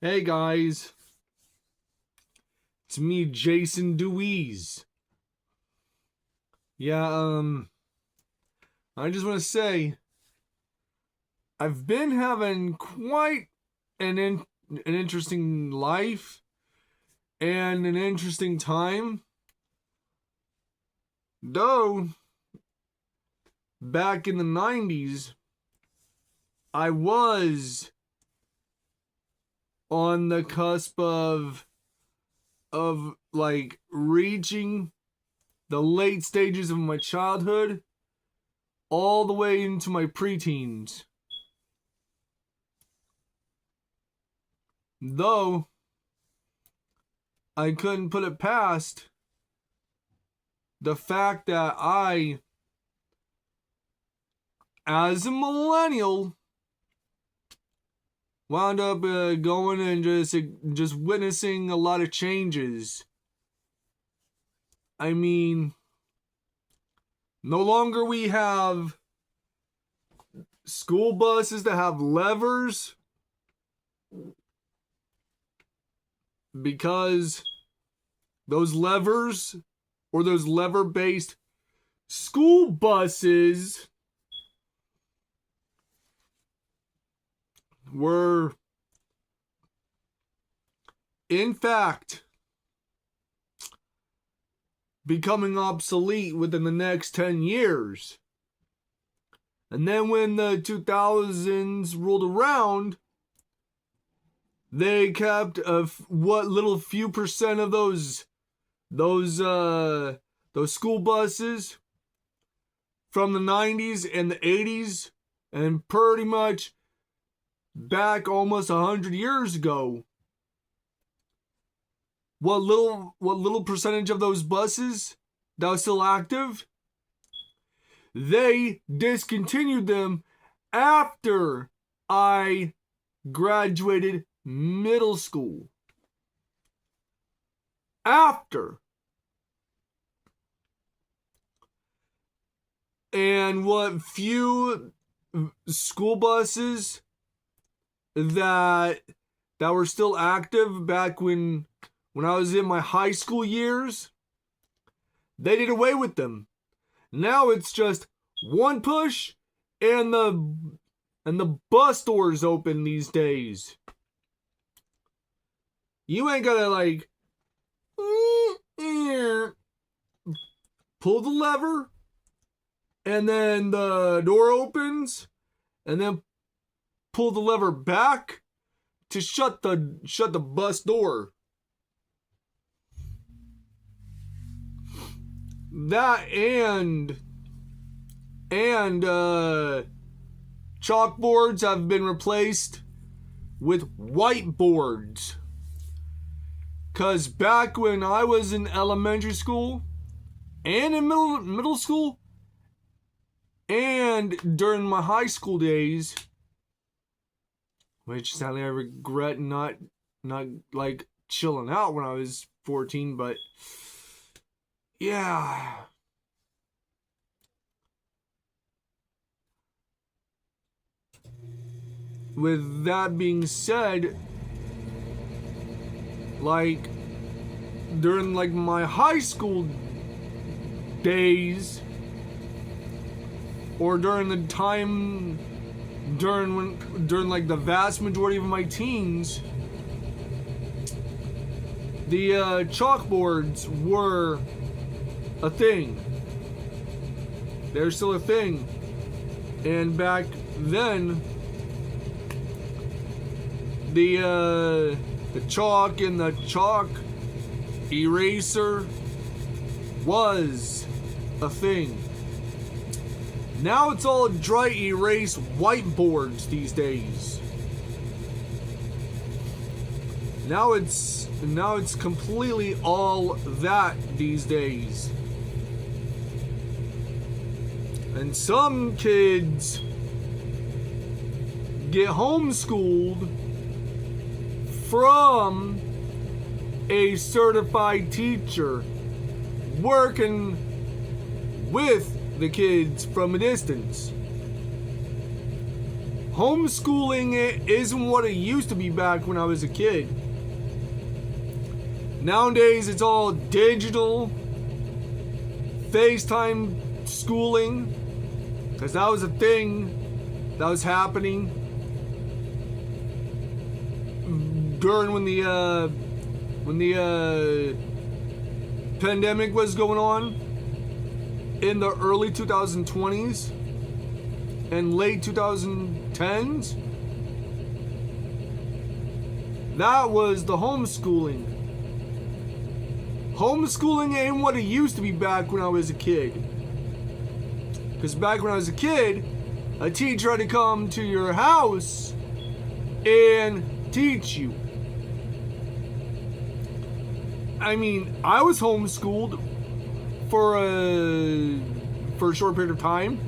Hey guys, it's me, Jason Dewees. Yeah, I just want to say I've been having quite an interesting life and an interesting time. Though back in the 90s, I was on the cusp of like reaching the late stages of my childhood all the way into my preteens. Though I couldn't put it past the fact that I, as a millennial, wound up going and just witnessing a lot of changes. I mean, no longer we have school buses that have levers, because those levers or those lever-based school buses were, in fact, becoming obsolete within the next 10 years. And then when the 2000s rolled around, they kept what little few percent of those school buses from the 90s and the 80s, and pretty much back almost 100 years ago. What little percentage of those buses that was still active, they discontinued them after I graduated middle school. After. And what few school buses that were still active back when I was in my high school years, they did away with them. Now it's just one push and the bus doors open these days. You ain't gotta like pull the lever and then the door opens, and then pull the lever back to shut the bus door. That and chalkboards have been replaced with whiteboards. 'Cause back when I was in elementary school and in middle school and during my high school days, which sadly I regret not like chilling out when I was 14, but yeah. With that being said, like during like my high school days, or during the time during like the vast majority of my teens, the chalkboards were a thing. They're still a thing. And back then, the chalk and the chalk eraser was a thing. Now it's all dry erase whiteboards these days. Now it's completely all that these days. And some kids get homeschooled from a certified teacher working with the kids from a distance. homeschooling isn't what it used to be back when I was a kid. Nowadays, it's all digital, FaceTime schooling, because that was a thing that was happening during when the pandemic was going on in the early 2020s and late 2010s. That was the homeschooling. Homeschooling ain't what it used to be back when I was a kid. Because back when I was a kid, a teacher had to come to your house and teach you. I mean, I was homeschooled for a short period of time.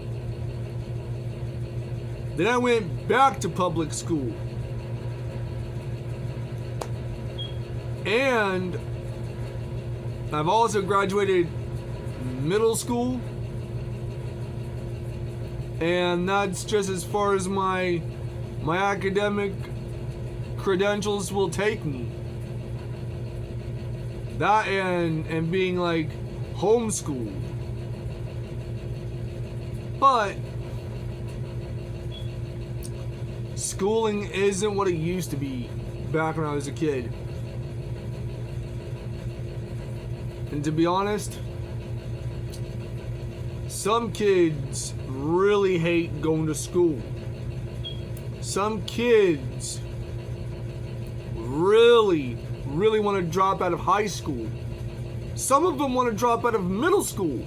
Then I went back to public school. And I've also graduated middle school. And that's just as far as my academic credentials will take me. That and being like homeschooled. But schooling isn't what it used to be back when I was a kid. And to be honest, some kids really hate going to school. Some kids really want to drop out of high school. Some of them want to drop out of middle school.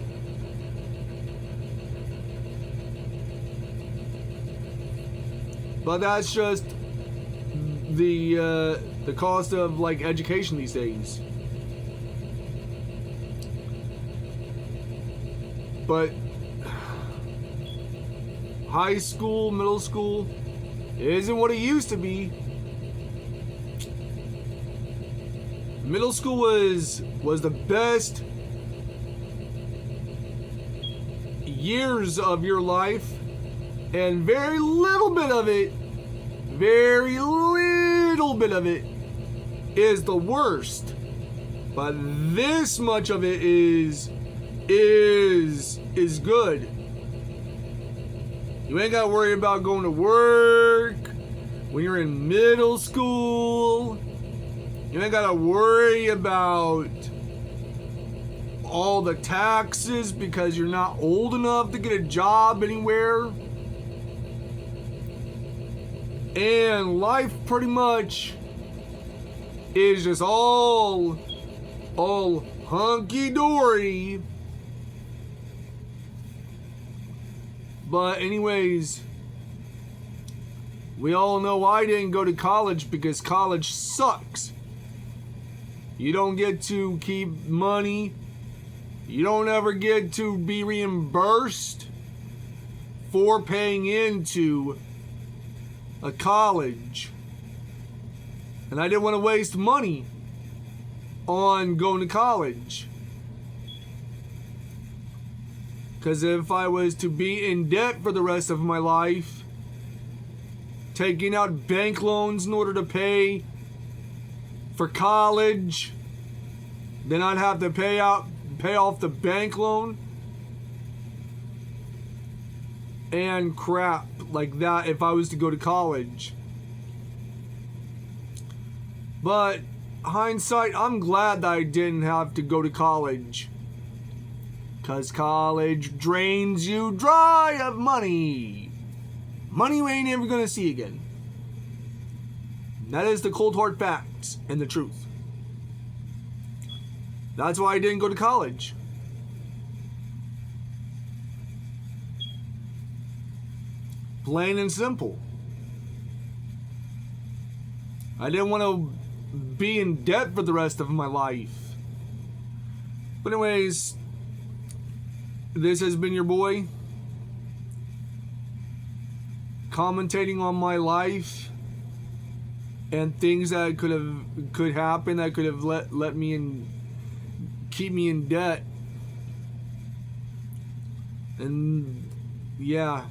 But that's just the cost of like education these days. But high school, middle school isn't what it used to be. Middle school was the best years of your life, and very little bit of it is the worst. But this much of it is good. You ain't got to worry about going to work when you're in middle school. You ain't got to worry about all the taxes because you're not old enough to get a job anywhere. And life pretty much is just all hunky-dory. But anyways, we all know I didn't go to college because college sucks. You don't get to keep money. You don't ever get to be reimbursed for paying into a college. And I didn't want to waste money on going to college. Because if I was to be in debt for the rest of my life, taking out bank loans in order to pay for college, then I'd have to pay off the bank loan and crap like that if I was to go to college. But hindsight, I'm glad that I didn't have to go to college, because college drains you dry of money. Money you ain't ever gonna see again. That is the cold hard facts and the truth. That's why I didn't go to college. Plain and simple. I didn't want to be in debt for the rest of my life. But anyways, this has been your boy commentating on my life and things that could happen that could have let me in, keep me in debt. And yeah,